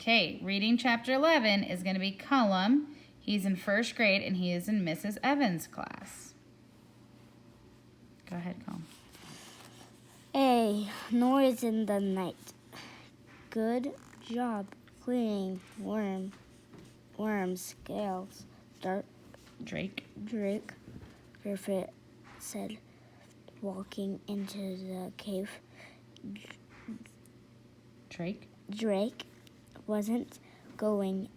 Okay, reading chapter 11 is going to be Cullem. He's in first grade and he is in Mrs. Evans' class. Go ahead, Cullem. A noise in the night. Good job cleaning worm scales. Drake. Griffith said, walking into the cave. Drake wasn't going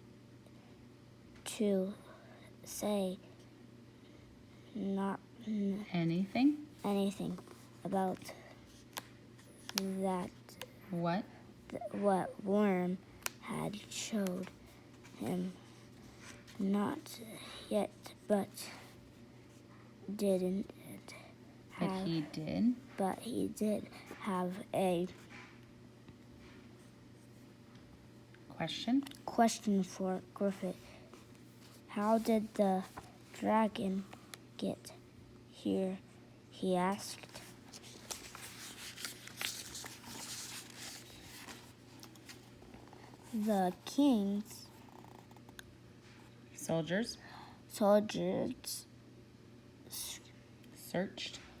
to say not anything about that. What Worm had showed him. Not yet, but didn't have. But he did have a question for Griffith. How did the dragon get here? He asked. The king's soldiers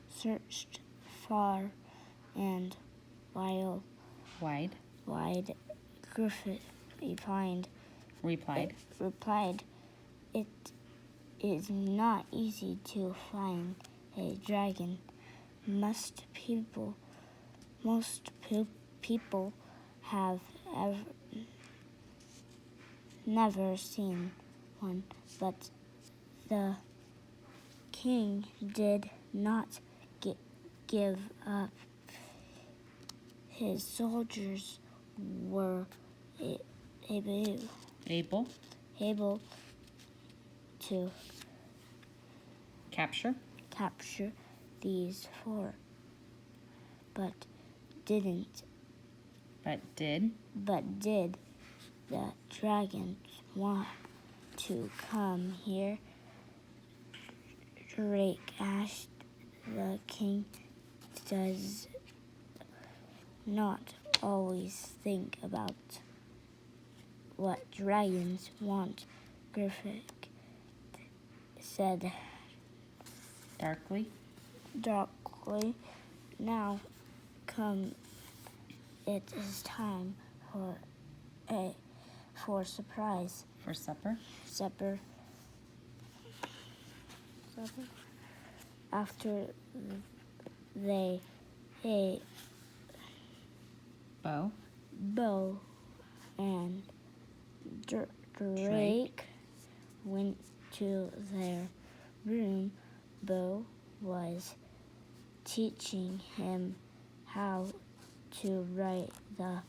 searched far and wide. Griffith replied, it is not easy to find a dragon. Most people have never seen one, but the king did not give up. His soldiers were able to capture these four, but did the dragons want to come here? Drake asked. The king does not always think about what dragons want, Griffith said darkly. Now come, it is time for surprise. For supper. After they ate, Bo and Drake went to their room. Bo was teaching him how to write the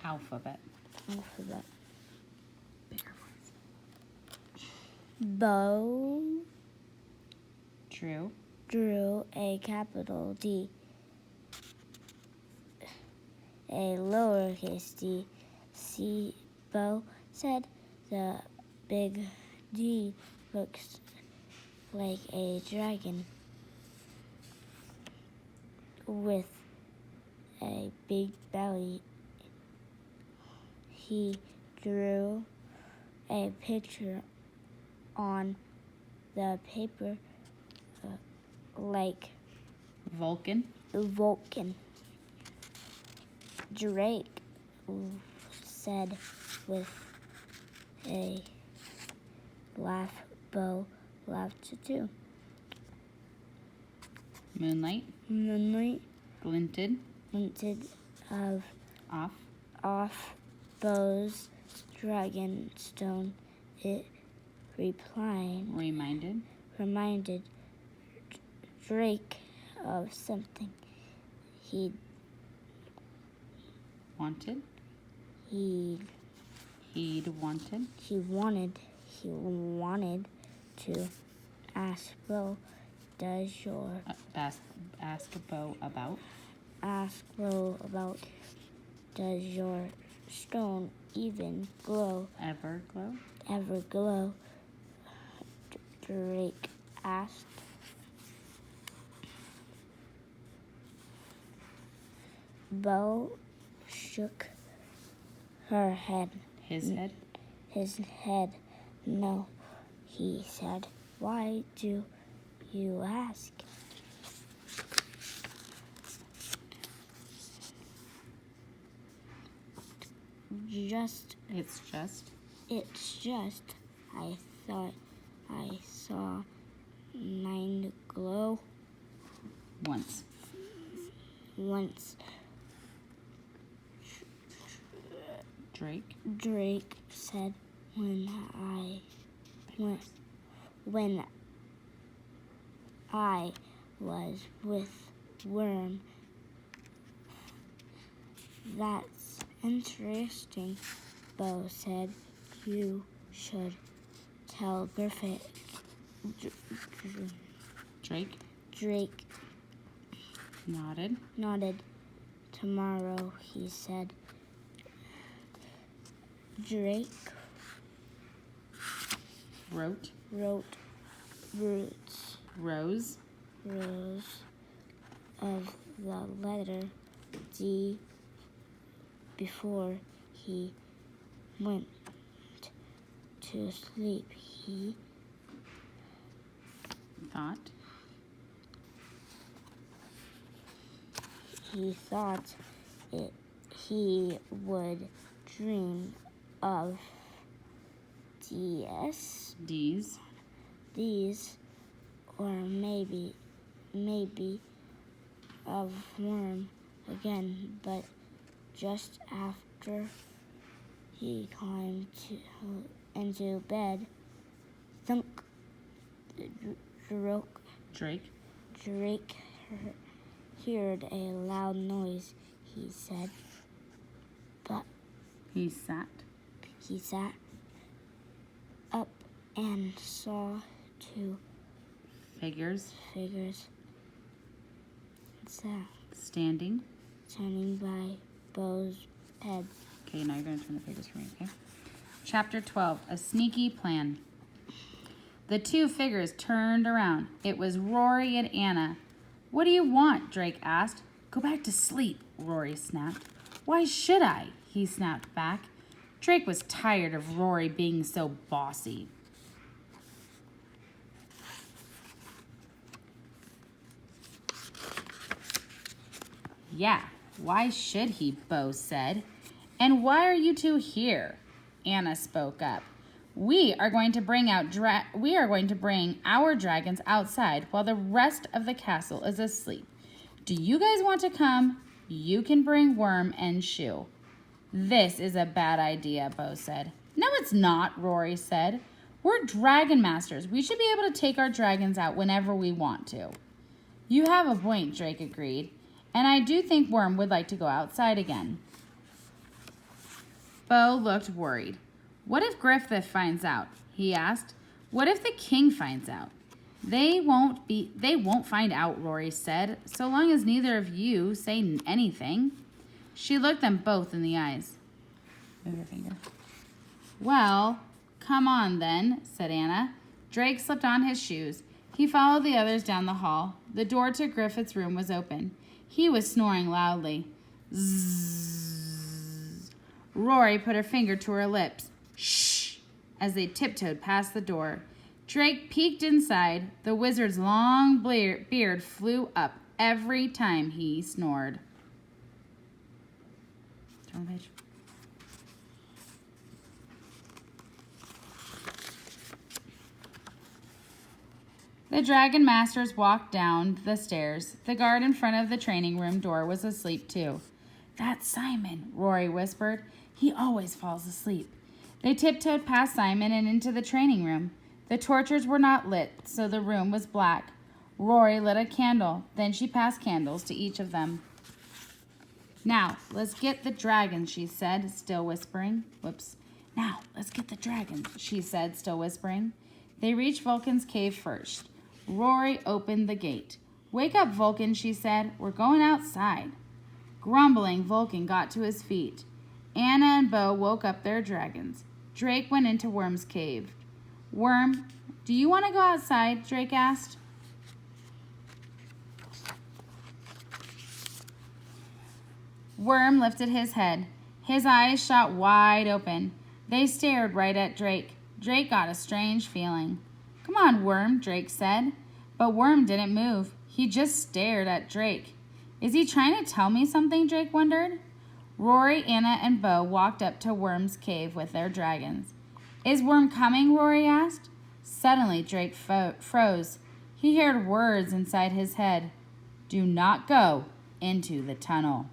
alphabet. Bo drew a capital D, a lowercase d. See, Bo said, the big D looks like a dragon with a big belly. He drew a picture on the paper like Vulcan. Drake said with a laugh. Bo laughed too. Moonlight glinted off Bo's dragon stone. It reminded Drake of something he wanted to ask Bo. Ask Bo about. Does your stone ever glow? Drake asked. Bo shook her head. His head? His head. No, he said. Why do you ask? It's just. I thought I saw 9 glow Once. Drake said when I was with Worm. That's interesting, Bo said. You should tell Griffith. Drake nodded. Tomorrow, he said. Drake wrote rows of the letter D before he went to sleep. He thought he would dream of D's, or maybe of Worm again, but just after he climbed into bed, thunk, Drake heard a loud noise, he said, but he sat up and saw 2 figures standing by Bo's bed. Okay, now you're going to turn the pages for me, okay? Chapter 12, A Sneaky Plan. The 2 figures turned around. It was Rory and Anna. What do you want? Drake asked. Go back to sleep, Rory snapped. Why should I? He snapped back. Drake was tired of Rory being so bossy. Yeah, why should he? Bo said. And why are you 2 here? Anna spoke up. We are going to bring our dragons outside while the rest of the castle is asleep. Do you guys want to come? You can bring Worm and Shoe. This is a bad idea, Bo said. No, it's not, Rory said. We're dragon masters. We should be able to take our dragons out whenever we want to. You have a point, Drake agreed. And I do think Worm would like to go outside again. Bo looked worried. What if Griffith finds out? He asked. What if the king finds out? They won't find out, Rory said, so long as neither of you say anything. She looked them both in the eyes. Move your finger. Well, come on then, said Anna. Drake slipped on his shoes. He followed the others down the hall. The door to Griffith's room was open. He was snoring loudly. Zzz. Rory put her finger to her lips. Shh! As they tiptoed past the door. Drake peeked inside. The wizard's long beard flew up every time he snored. Turn the page. The dragon masters walked down the stairs. The guard in front of the training room door was asleep too. That's Simon, Rory whispered. He always falls asleep. They tiptoed past Simon and into the training room. The torches were not lit, so the room was black. Rory lit a candle. Then she passed candles to each of them. Now, let's get the dragons, she said, still whispering. Now, let's get the dragons, she said, still whispering. They reached Vulcan's cave first. Rory opened the gate. Wake up, Vulcan, she said. We're going outside. Grumbling, Vulcan got to his feet. Anna and Bo woke up their dragons. Drake went into Worm's cave. Worm, do you want to go outside? Drake asked. Worm lifted his head. His eyes shot wide open. They stared right at Drake. Drake got a strange feeling. "Come on, Worm," Drake said. But Worm didn't move. He just stared at Drake. "Is he trying to tell me something?" Drake wondered. Rory, Anna, and Bo walked up to Worm's cave with their dragons. "Is Worm coming?" Rory asked. Suddenly, Drake froze. He heard words inside his head. "Do not go into the tunnel."